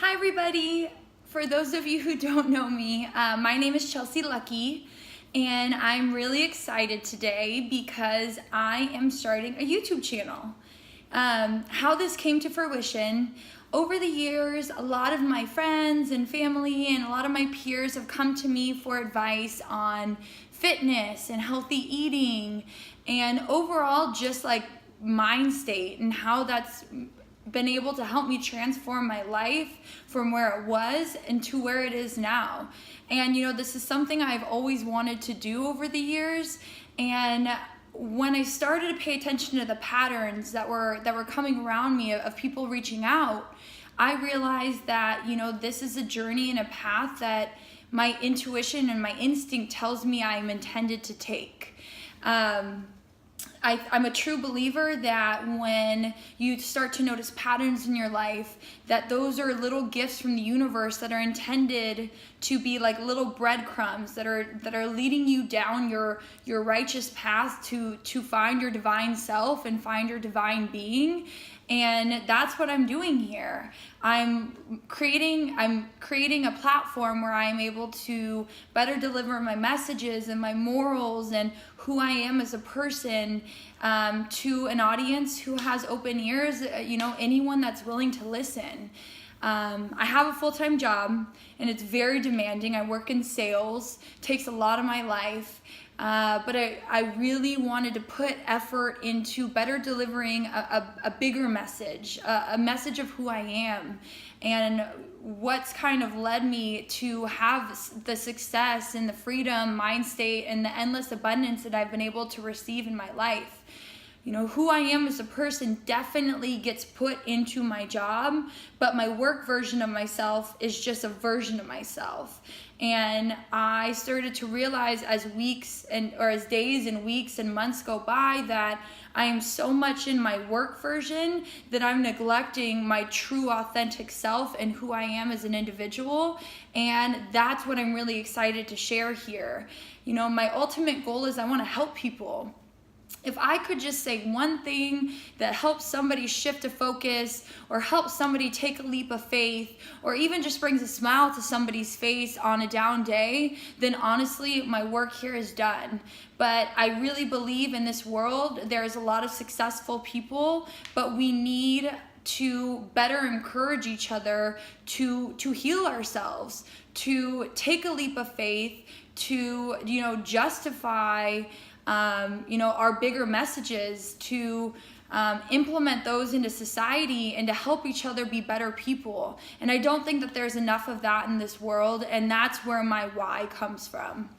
Hi everybody! For those of you who don't know me, my name is Chelsea Lucky and I'm really excited today because I am starting a YouTube channel. How this came to fruition, over the years, a lot of my friends and family and a lot of my peers have come to me for advice on fitness and healthy eating and overall just like mind state and how that's been able to help me transform my life from where it was into where it is now. And this is something I've always wanted to do over the years. And when I started to pay attention to the patterns that were coming around me of people reaching out, I realized that this is a journey and a path that my intuition and my instinct tells me I'm intended to take. I'm a true believer that when you start to notice patterns in your life, that those are little gifts from the universe that are intended to be like little breadcrumbs that are leading you down your righteous path to find your divine self and find your divine being. And that's what I'm doing here. I'm creating a platform where I'm able to better deliver my messages and my morals and who I am as a person to an audience who has open ears, anyone that's willing to listen. I have a full-time job and it's very demanding. I work in sales, takes a lot of my life. But I really wanted to put effort into better delivering a bigger message, a message of who I am and what's kind of led me to have the success and the freedom, mind state, and the endless abundance that I've been able to receive in my life. Who I am as a person definitely gets put into my job, but my work version of myself is just a version of myself. And I started to realize as days and weeks and months go by that I am so much in my work version that I'm neglecting my true authentic self and who I am as an individual. And that's what I'm really excited to share here. My ultimate goal is I want to help people. If I could just say one thing that helps somebody shift a focus or helps somebody take a leap of faith or even just brings a smile to somebody's face on a down day, then honestly, my work here is done. But I really believe in this world, there's a lot of successful people, but we need to better encourage each other to heal ourselves, to take a leap of faith, to, justify our bigger messages, to implement those into society and to help each other be better people. And I don't think that there's enough of that in this world, and that's where my why comes from.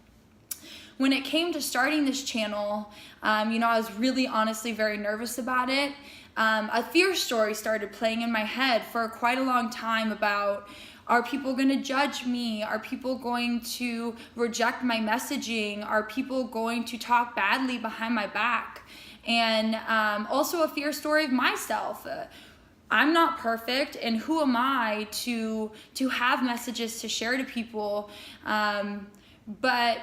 When it came to starting this channel, I was really honestly very nervous about it. A fear story started playing in my head for quite a long time about, are people going to judge me? Are people going to reject my messaging? Are people going to talk badly behind my back? And also a fear story of myself. I'm not perfect, and who am I to have messages to share to people? But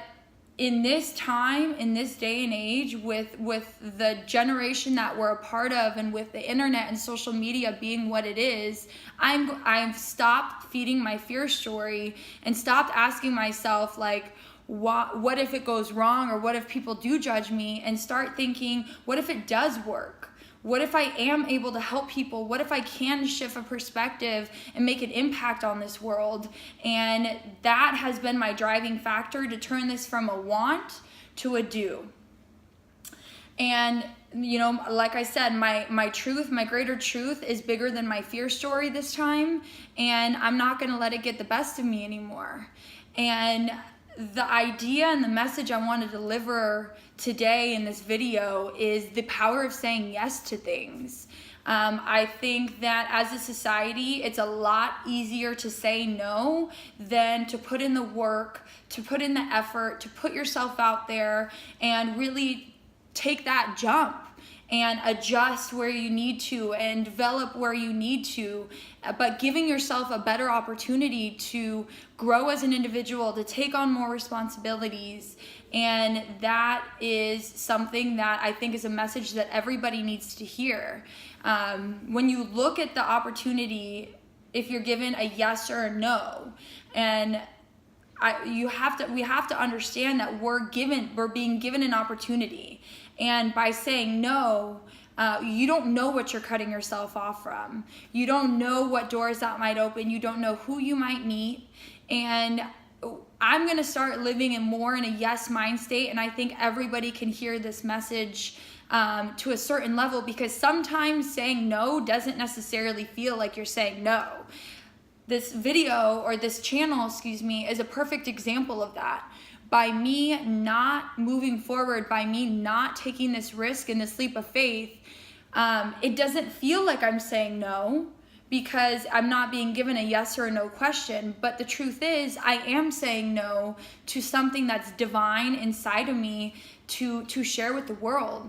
in this time, in this day and age, with the generation that we're a part of and with the internet and social media being what it is, I've stopped feeding my fear story and stopped asking myself, like, what if it goes wrong, or what if people do judge me, and start thinking, what if it does work? What if I am able to help people? What if I can shift a perspective and make an impact on this world? And that has been my driving factor to turn this from a want to a do. And like I said, my truth, my greater truth is bigger than my fear story this time, and I'm not going to let it get the best of me anymore. And the idea and the message I want to deliver today in this video is the power of saying yes to things. I think that as a society, it's a lot easier to say no than to put in the work, to put in the effort, to put yourself out there and really take that jump and adjust where you need to and develop where you need to, but giving yourself a better opportunity to grow as an individual, to take on more responsibilities. And that is something that I think is a message that everybody needs to hear. When you look at the opportunity if you're given a yes or a no. And we have to understand that we're being given an opportunity. And by saying no, you don't know what you're cutting yourself off from. You don't know what doors that might open. You don't know who you might meet. And I'm going to start living more in a yes mind state. And I think everybody can hear this message to a certain level, because sometimes saying no doesn't necessarily feel like you're saying no. This video, or this channel, is a perfect example of that. By me not moving forward, by me not taking this risk and this leap of faith, it doesn't feel like I'm saying no, because I'm not being given a yes or a no question. But the truth is, I am saying no to something that's divine inside of me to share with the world.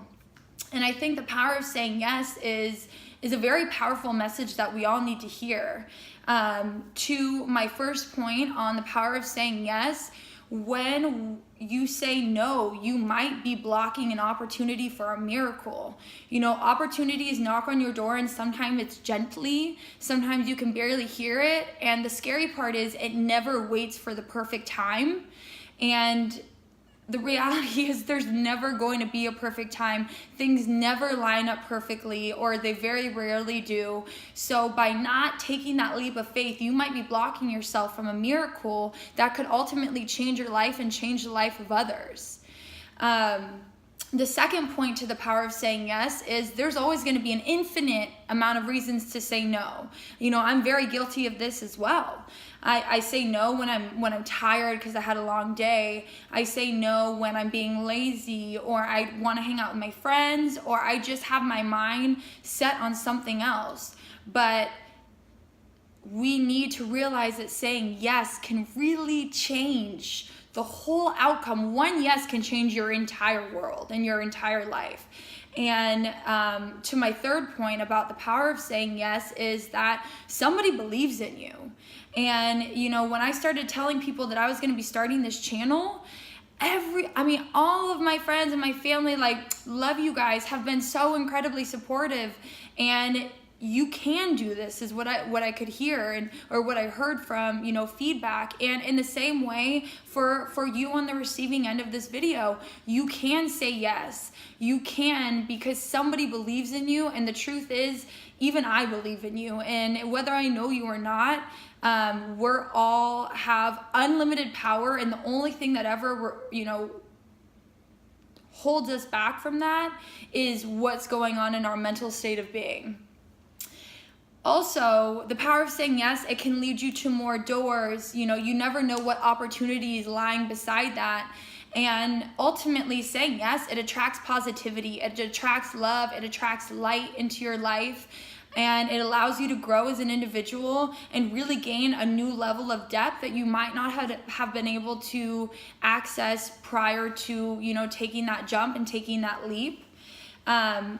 And I think the power of saying yes is a very powerful message that we all need to hear. To my first point on the power of saying yes, when you say no, you might be blocking an opportunity for a miracle. Opportunities knock on your door, and sometimes it's gently, sometimes you can barely hear it. And the scary part is it never waits for the perfect time. And the reality is there's never going to be a perfect time. Things never line up perfectly, or they very rarely do. So by not taking that leap of faith, you might be blocking yourself from a miracle that could ultimately change your life and change the life of others. The second point to the power of saying yes is there's always going to be an infinite amount of reasons to say no. I'm very guilty of this as well. I say no when I'm tired because I had a long day. I say no when I'm being lazy, or I want to hang out with my friends, or I just have my mind set on something else. But we need to realize that saying yes can really change the whole outcome. One yes can change your entire world and your entire life. And to my third point about the power of saying yes is that somebody believes in you. And, when I started telling people that I was going to be starting this channel, all of my friends and my family, love you guys, have been so incredibly supportive. And you can do this is what I could hear, or what I heard from, feedback. And in the same way for you on the receiving end of this video, you can say yes. You can, because somebody believes in you. And the truth is, even I believe in you. And whether I know you or not, we're all have unlimited power. And the only thing that ever, holds us back from that is what's going on in our mental state of being. Also, the power of saying yes, it can lead you to more doors. You never know what opportunity is lying beside that. And ultimately, saying yes, it attracts positivity, it attracts love, it attracts light into your life. And it allows you to grow as an individual and really gain a new level of depth that you might not have been able to access prior to, taking that jump and taking that leap.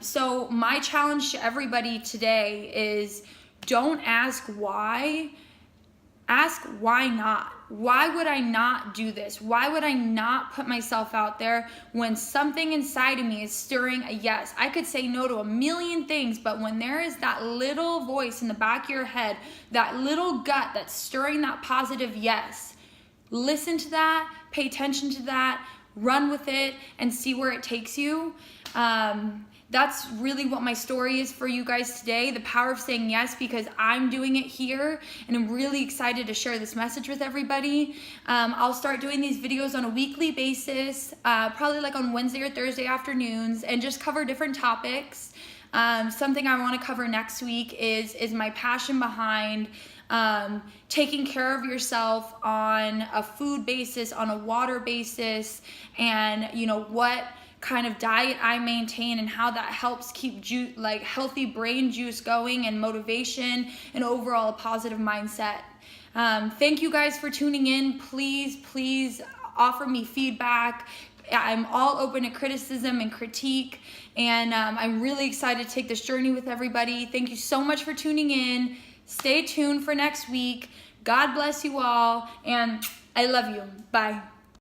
So my challenge to everybody today is, don't ask why, ask why not. Why would I not do this? Why would I not put myself out there when something inside of me is stirring a yes? I could say no to a million things, but when there is that little voice in the back of your head, that little gut that's stirring that positive yes, listen to that, pay attention to that, run with it, and see where it takes you. That's really what my story is for you guys today, the power of saying yes, because I'm doing it here and I'm really excited to share this message with everybody. I'll start doing these videos on a weekly basis, probably on Wednesday or Thursday afternoons, and just cover different topics. Something I want to cover next week is my passion behind taking care of yourself on a food basis, on a water basis, and what kind of diet I maintain and how that helps keep healthy brain juice going, and motivation, and overall a positive mindset. Thank you guys for tuning in. Please offer me feedback. I'm all open to criticism and critique, and I'm really excited to take this journey with everybody. Thank you so much for tuning in. Stay tuned for next week. God bless you all, and I love you. Bye.